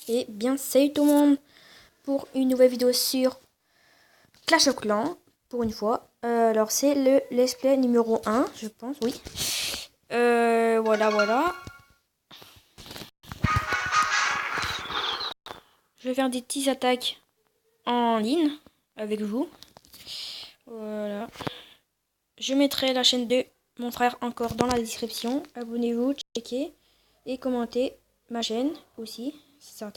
Et bien, salut tout le monde pour une nouvelle vidéo sur Clash of Clans, pour une fois. Alors, c'est le let's play numéro 1, je pense, oui. Voilà. Je vais faire des petites attaques en ligne avec vous. Voilà. Je mettrai la chaîne de mon frère encore dans la description. Abonnez-vous, checkez et commentez ma chaîne aussi. Ça sera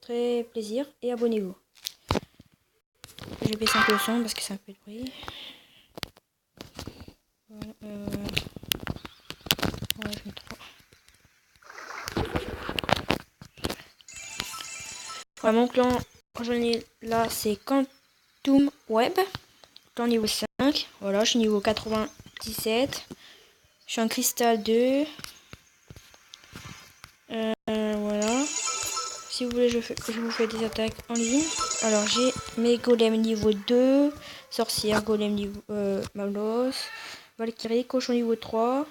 très plaisir. Et abonnez-vous. Je vais baisser un peu le son parce que c'est un peu de bruit. Ouais, je mets trop. Voilà, mon clan, j'en ai là, c'est Quantum Web. Clan niveau 5. Voilà, je suis niveau 97. Je suis en cristal 2. Voilà. Si vous voulez, je vous fais des attaques en ligne. Alors, j'ai mes golems niveau 2. Sorcière, golem niveau Malos. Valkyrie, cochon niveau 3.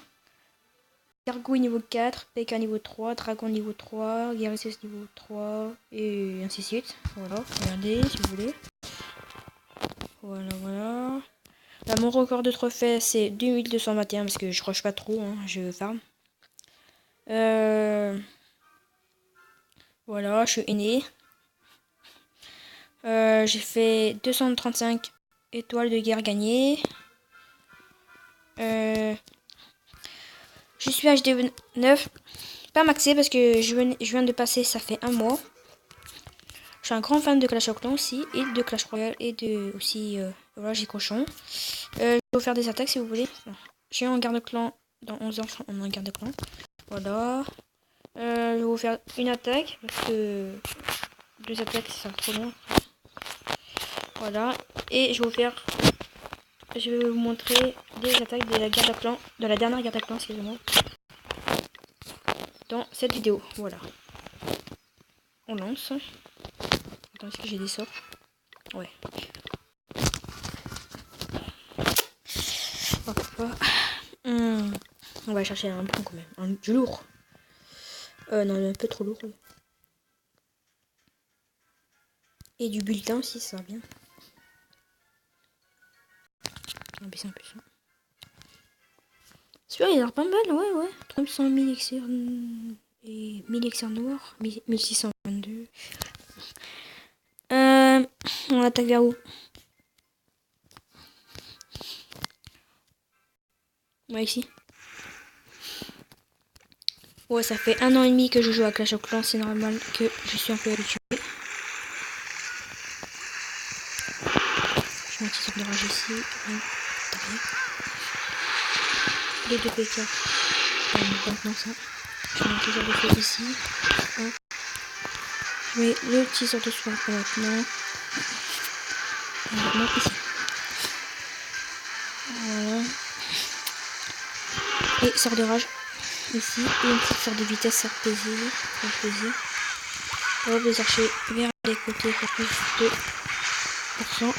Gargouille niveau 4, PK niveau 3, Dragon niveau 3, Guérisseuse niveau 3, et ainsi de suite. Voilà, regardez si vous voulez. Voilà. Là, mon record de trophées, c'est 2221, parce que je rush pas trop, hein, je farm. Voilà, je suis aîné. J'ai fait 235 étoiles de guerre gagnées. Je suis HD 9. Pas maxé parce que je viens de passer, ça fait un mois. Je suis un grand fan de Clash of Clans aussi, et de Clash Royale, et de aussi, voilà, j'ai cochon. Je vais vous faire des attaques si vous voulez. Je suis en garde clan, dans 11 ans on est en garde clan. Voilà. Je vais vous faire une attaque, parce que 2 attaques ça trop long. Voilà. Et je vais vous montrer des attaques de la garde clan, de la dernière garde clan, excusez-moi. Dans cette vidéo, voilà. On lance. Attends, est-ce que j'ai des sorts? Ouais. On va chercher un bon quand même. Du lourd. Non, un peu trop lourd. Et du bulletin aussi, ça va bien. On va baisser un peu ça. Celui-là, il a l'air pas mal, ouais. 300 000 elixirs et 1000 elixirs noirs. 1622. On attaque vers où? Ouais, ici. Ouais, ça fait 1 an et demi que je joue à Clash of Clans. C'est normal que je suis un peu habitué. Je mets un petit sort de rage ici. Les 2 PK. Maintenant ça. Je mets un petit sort de feu ici. Hop. Je mets le petit sort de soin pour maintenant. Maintenant ici. Voilà. Et sort de rage ici. Et une petite sorte de vitesse à plaisir. Hop, les archers vers les côtés pour plus de %.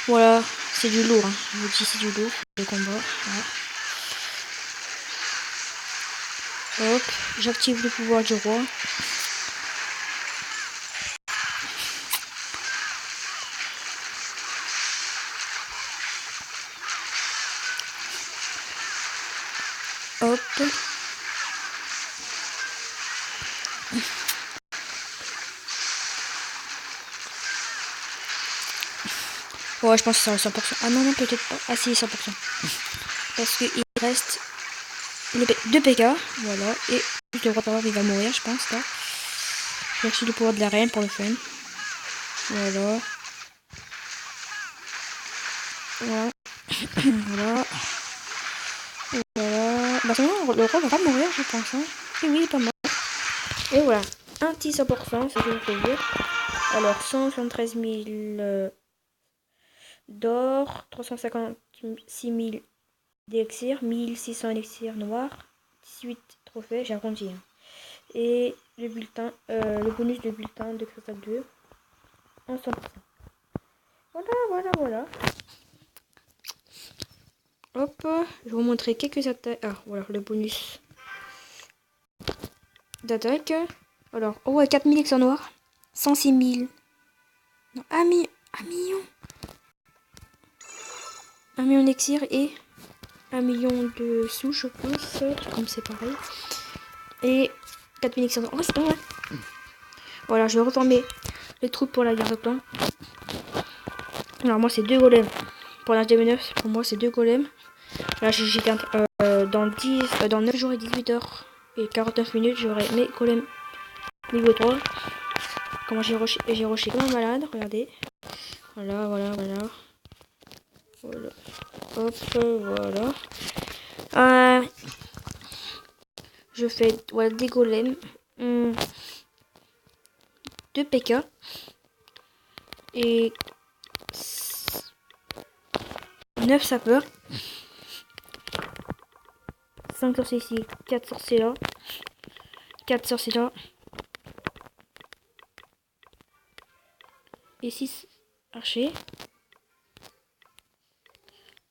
Voilà, c'est du lourd. Hein. Je vous dis, c'est du lourd. Le combat. Voilà. Hop, j'active le pouvoir du roi. Hop. Ouais, je pense que c'est à 100%. Ah non, peut-être pas. Ah si, 100%. Parce qu'il reste 2 PK. Voilà. Et plus le roi power, il va mourir, je pense. Là. J'ai reçu le pouvoir de la reine pour le fun. Voilà. Voilà. Bah sinon, le roi va pas mourir, je pense. Hein. Et oui, il est pas mort. Et voilà. Un petit 100%, ça fait plaisir. Alors, 173 000 d'or, 356 000 d'élixirs, 1600 élixirs noirs, 18 trophées, j'ai arrondi. Hein. Et le bulletin, le bonus de bulletin de cristal 2 en 100%. Voilà. Hop, je vais vous montrer quelques attaques. Ah, voilà, le bonus. d'attaque. Alors, oh ouais, 4000 X en noir. 106 000. Non, 1 million. 1 million. 1 million d'exir et 1 million de sous, je pense. Comme c'est pareil. Et 4000 X en noir. Oh, c'est pas mal. Voilà, je vais reformer les troupes pour la guerre de clan. Alors, moi, c'est 2 golems. Pour l'âge des 9, pour moi, c'est 2 golems. Là, dans 9 jours et 18 heures et 49 minutes, j'aurai mes golems niveau 3. Comment j'ai rushé comme un malade, regardez. Voilà. Hop, voilà. Je fais des golems. 2 PK. Et 9 sapeurs. 5 sorciers ici, 4 sorciers là. 4 sorciers là. Et 6 archers.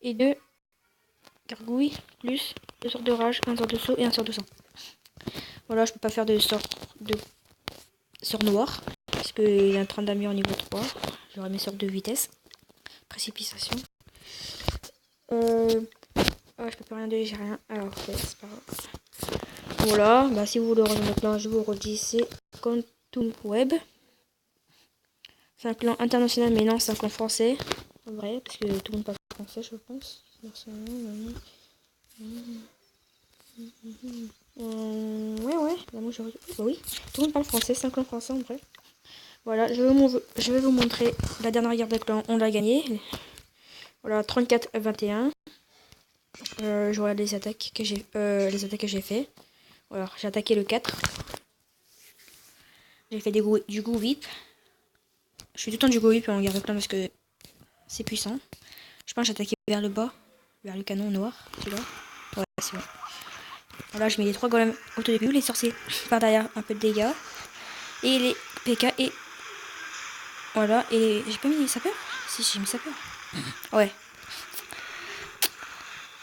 Et 2 gargouilles, plus 2 sorts de rage, 1 sort de saut et 1 sort de sang. Voilà, je peux pas faire de sort noir. Parce qu'il est en train d'améliorer au niveau 3. J'aurai mes sorts de vitesse. Précipitation. Je peux pas rien donner, j'ai rien. Alors, c'est pas grave. Voilà, bah si vous voulez rejoindre le clan, je vous redis, c'est Quantum Web. C'est un clan international, mais non, c'est un clan français. En vrai, parce que tout le monde parle français, je pense. Ouais. Bah, moi, bah oui, tout le monde parle français, c'est un clan français en vrai. Voilà, je vais vous montrer la dernière guerre de clan, on l'a gagné. Voilà, 34-21. Je regarde les attaques que j'ai fait. Alors, j'ai attaqué le 4. J'ai fait du go whip. Je fais tout le temps du go whip en guerre de clan parce que c'est puissant. Je pense que j'ai attaqué vers le bas, vers le canon noir. Tu vois? Ouais, c'est bon. Voilà, je mets les 3 golems au tout début, les sorciers par derrière, un peu de dégâts. Et les PK et... Voilà, et j'ai pas mis les sapeurs? Si, j'ai mis sapeurs. Ouais.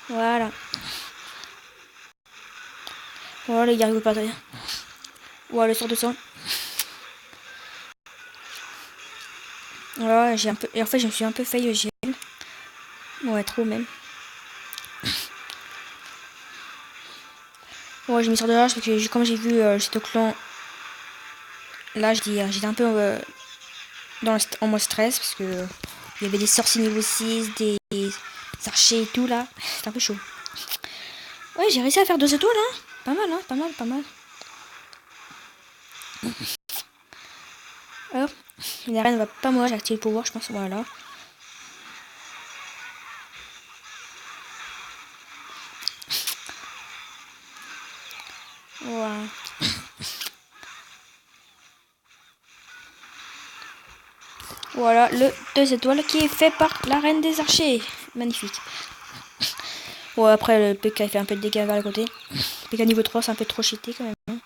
Voilà. Voilà, les gargots par derrière. Voilà, le sort de sang. Voilà, j'ai un peu... Et en fait, je me suis un peu failli gel. Ouais, trop même. Ouais, j'ai mis sur de rage parce que comme j'ai vu cet clan... Là, j'étais un peu en mode stress parce que il y avait des sorciers niveau 6, des archers et tout là. C'était un peu chaud. Ouais, j'ai réussi à faire 2 étoiles, hein. Pas mal, hein. Pas mal. Hop. La reine va pas moi, j'ai activé le pouvoir, je pense. Voilà. Voilà. Voilà, le 2 étoiles qui est fait par la reine des archers. Magnifique. Ouais, après le PK fait un peu de dégâts vers le côté. PK niveau 3, c'est un peu trop cheaté quand même.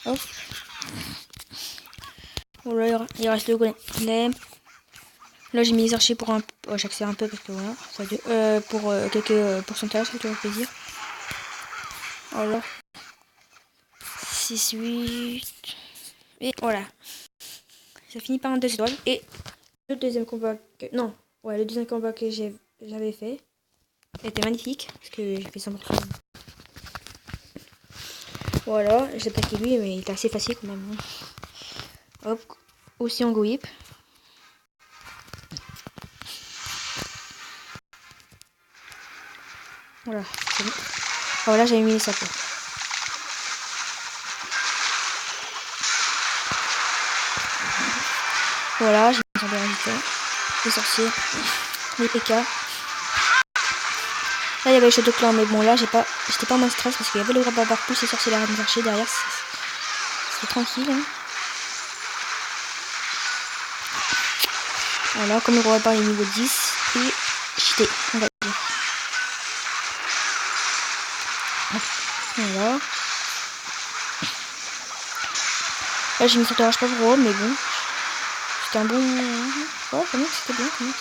Hop. Voilà, il reste le golem. Là, j'ai mis les archers pour un... Oh, j'accélère un peu parce que voilà. Pour quelques pourcentages, ça fait plaisir. Voilà. 6, 8. Et voilà. Ça finit par un 2 étoiles. Et le deuxième combat le deuxième combat que j'avais fait était magnifique. Parce que j'ai fait 100%. Voilà, j'ai attaqué lui, mais il était assez facile quand même. Hop, aussi en go whip. Voilà, c'est bon. Voilà, j'avais mis les sapeurs. Voilà, j'ai mis les sorciers, les PK. Là, il y avait le château clan, mais bon, là, j'étais pas en mode stress parce qu'il y avait le roi barbare plus les sorciers, la reine des archers derrière. C'était tranquille. Hein. Voilà, comme le roi barbare est niveau 10, et cheaté, on va dire. Voilà. Là, j'ai mis sur rage pas gros, mais bon. C'était un bon... Ouais, quand même, c'était bien, quand même.